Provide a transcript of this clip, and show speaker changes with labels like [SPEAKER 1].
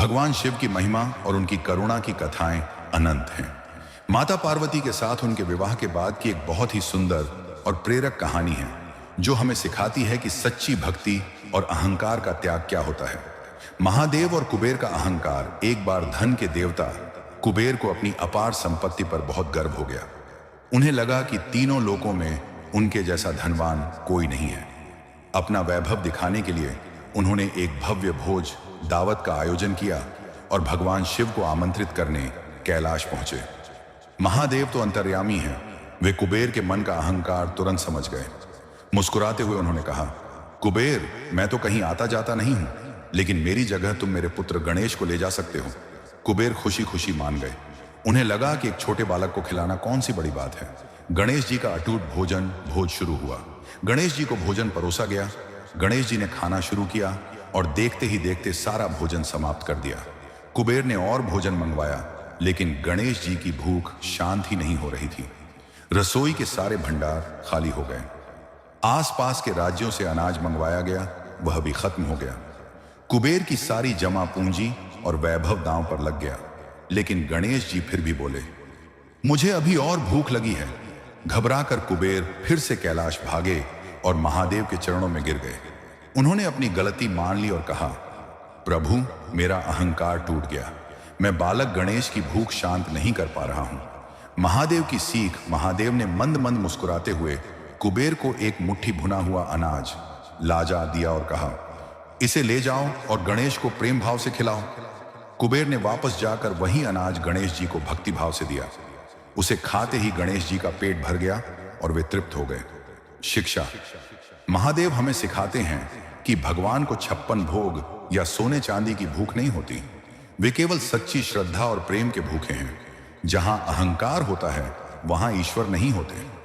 [SPEAKER 1] भगवान शिव की महिमा और उनकी करुणा की कथाएं अनंत हैं। माता पार्वती के साथ उनके विवाह के बाद की एक बहुत ही सुंदर और प्रेरक कहानी है, जो हमें सिखाती है कि सच्ची भक्ति और अहंकार का त्याग क्या होता है। महादेव और कुबेर का अहंकार। एक बार धन के देवता कुबेर को अपनी अपार संपत्ति पर बहुत गर्व हो गया। उन्हें लगा कि तीनों लोकों में उनके जैसा धनवान कोई नहीं है। अपना वैभव दिखाने के लिए उन्होंने एक भव्य भोज दावत का आयोजन किया और भगवान शिव को आमंत्रित करने कैलाश पहुंचे। महादेव तो अंतर्यामी हैं, वे कुबेर के मन का अहंकार तुरंत समझ गए। मुस्कुराते हुए उन्होंने कहा, कुबेर, मैं तो कहीं आता जाता नहीं हूं, लेकिन मेरी जगह तुम मेरे पुत्र गणेश को ले जा सकते हो। कुबेर खुशी खुशी मान गए। उन्हें लगा कि एक छोटे बालक को खिलाना कौन सी बड़ी बात है। गणेश जी का अटूट भोज शुरू हुआ। गणेश जी को भोजन परोसा गया। गणेश जी ने खाना शुरू किया और देखते ही देखते सारा भोजन समाप्त कर दिया। कुबेर ने और भोजन मंगवाया, लेकिन गणेश जी की भूख शांत ही नहीं हो रही थी। रसोई के सारे भंडार खाली हो गए। आसपास के राज्यों से अनाज मंगवाया गया, वह भी खत्म हो गया। कुबेर की सारी जमा पूंजी और वैभव दांव पर लग गया। लेकिन गणेश जी फिर भी बोले, मुझे अभी और भूख लगी है। घबराकर कुबेर फिर से कैलाश भागे और महादेव के चरणों में गिर गए। उन्होंने अपनी गलती मान ली और कहा, प्रभु, मेरा अहंकार टूट गया। मैं बालक गणेश की भूख शांत नहीं कर पा रहा हूं। महादेव की सीख। महादेव ने मंद मंद मुस्कुराते हुए कुबेर को एक मुट्ठी भुना हुआ अनाज लाजा दिया और कहा, इसे ले जाओ और गणेश को प्रेम भाव से खिलाओ। कुबेर ने वापस जाकर वही अनाज गणेश जी को भक्ति भाव से दिया। उसे खाते ही गणेश जी का पेट भर गया और वे तृप्त हो गए। शिक्षा। महादेव हमें सिखाते हैं कि भगवान को 56 भोग या सोने चांदी की भूख नहीं होती। वे केवल सच्ची श्रद्धा और प्रेम के भूखे हैं। जहां अहंकार होता है, वहां ईश्वर नहीं होते।